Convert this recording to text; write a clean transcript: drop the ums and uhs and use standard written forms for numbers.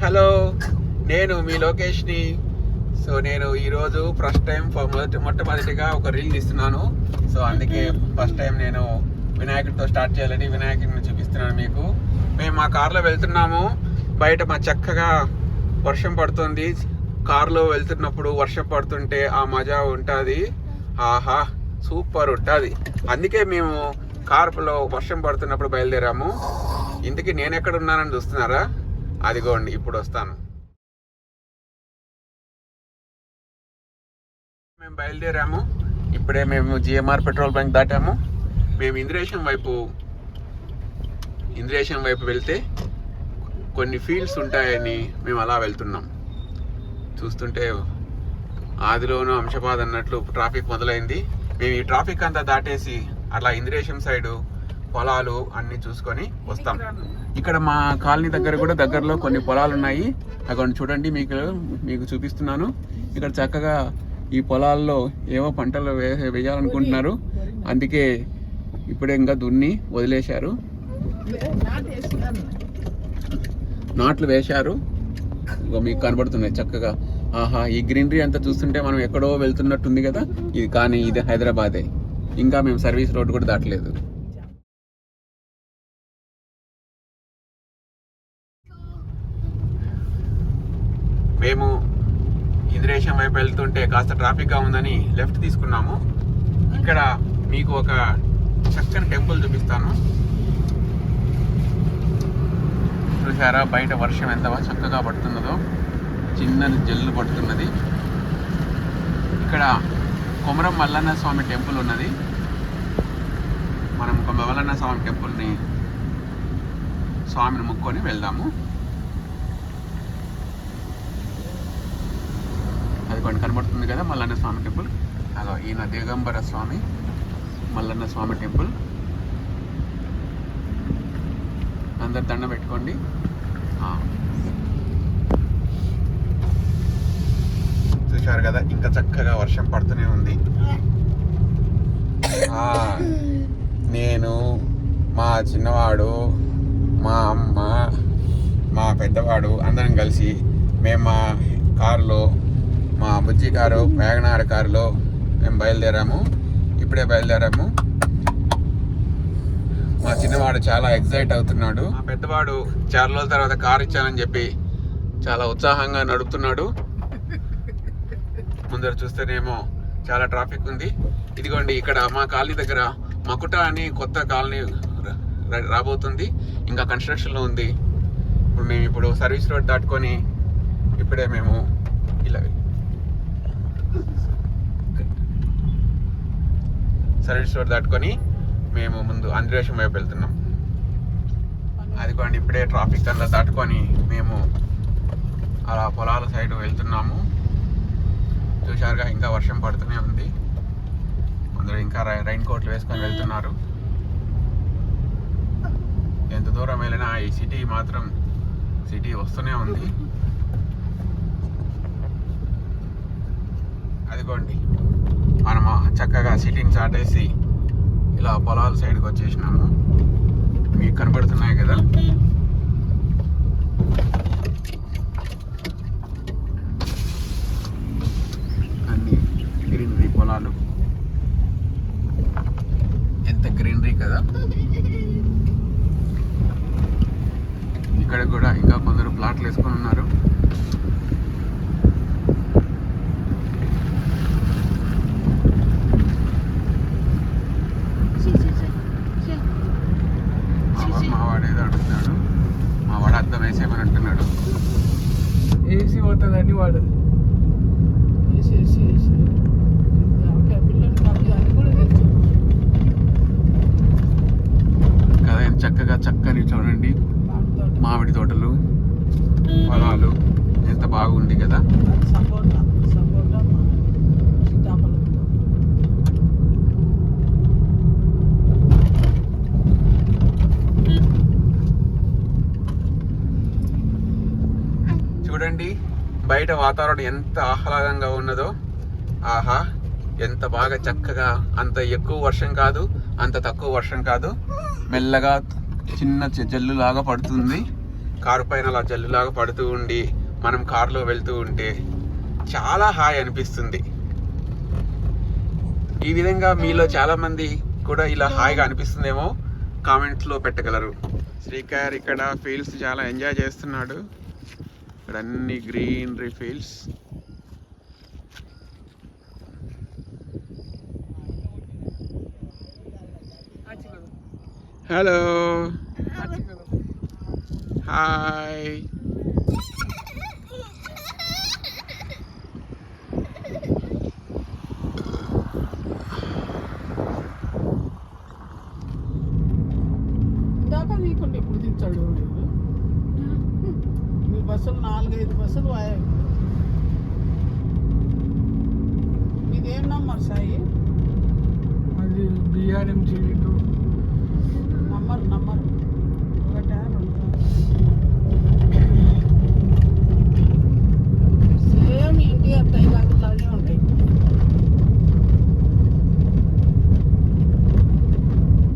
Hello, నేను మీ లోకేష్ని. So నేను ఈరోజు ఫస్ట్ టైం మొట్టమొదటిగా ఒక రీల్ తీస్తున్నాను. సో అందుకే ఫస్ట్ టైం నేను వినాయకుడితో స్టార్ట్ చేయాలని వినాయకుడిని చూపిస్తున్నాను మీకు. మేము మా కార్లో వెళ్తున్నాము. బయట మా చక్కగా వర్షం పడుతుంది. కార్లో వెళ్తున్నప్పుడు వర్షం పడుతుంటే ఆ మజా ఉంటుంది. ఆహా, సూపర్ ఉంటుంది. అందుకే మేము కార్లో వర్షం పడుతున్నప్పుడు బయలుదేరాము. ఇంతకీ నేను ఎక్కడ ఉన్నానని చూస్తున్నారా? అదిగోండి, ఇప్పుడు వస్తాను. మేము బయలుదేరాము. ఇప్పుడే మేము జిఎంఆర్ పెట్రోల్ బంక్ దాటాము. మేము ఇంద్రేశం వైపు వెళ్తే కొన్ని ఫీల్డ్స్ ఉంటాయని మేము అలా వెళ్తున్నాం. చూస్తుంటే ఆదిలోనూ అంశపాద్ అన్నట్లు ట్రాఫిక్ మొదలైంది. మేము ఈ ట్రాఫిక్ అంతా దాటేసి అట్లా ఇంద్రేశం సైడు పొలాలు అన్నీ చూసుకొని వస్తాం. ఇక్కడ మా కాలనీ దగ్గర కూడా దగ్గరలో కొన్ని పొలాలు ఉన్నాయి. అక్కడ చూడండి, మీకు చూపిస్తున్నాను. ఇక్కడ చక్కగా ఈ పొలాల్లో ఏవో పంటలు వేయాలనుకుంటున్నారు. అందుకే ఇప్పుడే ఇంకా దున్ని వదిలేశారు, నాట్లు వేశారు. ఇగో మీకు కనబడుతున్నాయి చక్కగా. ఆహా, ఈ గ్రీనరీ అంతా చూస్తుంటే మనం ఎక్కడో వెళ్తున్నట్టుంది కదా. ఇది కానీ ఇది హైదరాబాదే. ఇంకా మేము సర్వీస్ రోడ్ కూడా దాటలేదు. మేము ఇంద్రేశం వైపు వెళ్తుంటే కాస్త ట్రాఫిక్గా ఉందని లెఫ్ట్ తీసుకున్నాము. ఇక్కడ మీకు ఒక చక్కని టెంపుల్ చూపిస్తాను. చూసారా బయట వర్షం ఎంత చక్కగా పడుతున్నదో, చిన్నది జల్లు పడుతున్నది. ఇక్కడ కొమరం మల్లన్న స్వామి టెంపుల్ ఉన్నది. మనం మల్లన్న స్వామి టెంపుల్ని స్వామిని ముక్కొని వెళ్దాము. అది కొన్ని కనబడుతుంది కదా మల్లన్న స్వామి టెంపుల్. అలా ఈయన దిగంబర స్వామి మల్లన్న స్వామి టెంపుల్. అందరు దండ పెట్టుకోండి. చూశారు కదా, ఇంకా చక్కగా వర్షం పడుతూనే ఉంది. నేను, మా చిన్నవాడు, మా అమ్మ, మా పెద్దవాడు అందరం కలిసి మేము మా కారులో, మా బుజ్జి కారు వ్యాగనార్ కారులో మేము బయలుదేరాము. ఇప్పుడే బయలుదేరాము. మా చిన్నవాడు చాలా ఎక్సైట్ అవుతున్నాడు. మా పెద్దవాడు చాలా రోజుల తర్వాత కారు ఇచ్చానని చెప్పి చాలా ఉత్సాహంగా నడుపుతున్నాడు. ముందర చూస్తేనేమో చాలా ట్రాఫిక్ ఉంది. ఇదిగోండి, ఇక్కడ మా కాలనీ దగ్గర మకుట అని కొత్త కాలనీ రాబోతుంది. ఇంకా కన్స్ట్రక్షన్లో ఉంది. ఇప్పుడు సర్వీస్ రోడ్ దాటుకొని ఇప్పుడే మేము ఇలా సర్వీస్ రోడ్ దాటుకొని మేము ముందు ఇంద్రేశం వైపు వెళ్తున్నాం. అదిగోండి, ఇప్పుడే ట్రాఫిక్ అంతా దాటుకొని మేము అలా పొలాల సైడ్ వెళ్తున్నాము. చూశారుగా, ఇంకా వర్షం పడుతూనే ఉంది. అందరూ ఇంకా రైన్ కోట్లు వేసుకొని వెళ్తున్నారు. ఎంత దూరం వెళ్ళినా ఈ సిటీ వస్తూనే ఉంది. అదిగోండి, మనం చక్కగా సిటీని చాటేసి ఇలా పొలాల సైడ్కి వచ్చేసినాము. మీకు కనబడుతున్నాయి కదా. అన్ని గ్రీనరీ పొలాలు, ఎంత గ్రీనరీ కదా. ఇక్కడ కూడా ఇంకా కొందరు ప్లాట్లు వేసుకొని ఉన్నారు. మావాడేదో అడుగుతున్నాడు. మావాడు అర్థం వేసేమని అంటున్నాడు. ఏసీ పోతుందండి వాడు. కదా చక్కగా చక్కని చూడండి, మామిడి తోటలు, పొలాలు ఎంత బాగుంది కదా. చూడండి బయట వాతావరణం ఎంత ఆహ్లాదంగా ఉన్నదో. ఆహా, ఎంత బాగా చక్కగా. అంత ఎక్కువ వర్షం కాదు, అంత తక్కువ వర్షం కాదు. మెల్లగా చిన్న జల్లు లాగా పడుతుంది. కారు పైన అలా జల్లులాగా పడుతూ ఉండి మనం కారులో వెళ్తూ ఉంటే చాలా హాయ్ అనిపిస్తుంది. ఈ విధంగా మీలో చాలా మంది కూడా ఇలా హాయిగా అనిపిస్తుందేమో కామెంట్స్లో పెట్టగలరు. శ్రీకర్ ఇక్కడ ఫీల్డ్స్ చాలా ఎంజాయ్ చేస్తున్నాడు. ఇక్కడ అన్ని గ్రీనరీ ఫీల్డ్స్. Hello hi. ఇందాక నీకుండా ఎప్పుడు దించాడు మీ బస్సులు 4-5 బస్సులు వాయాయి. మీదేం నంబర్ సాయి? అది BRMG 2 నంబర్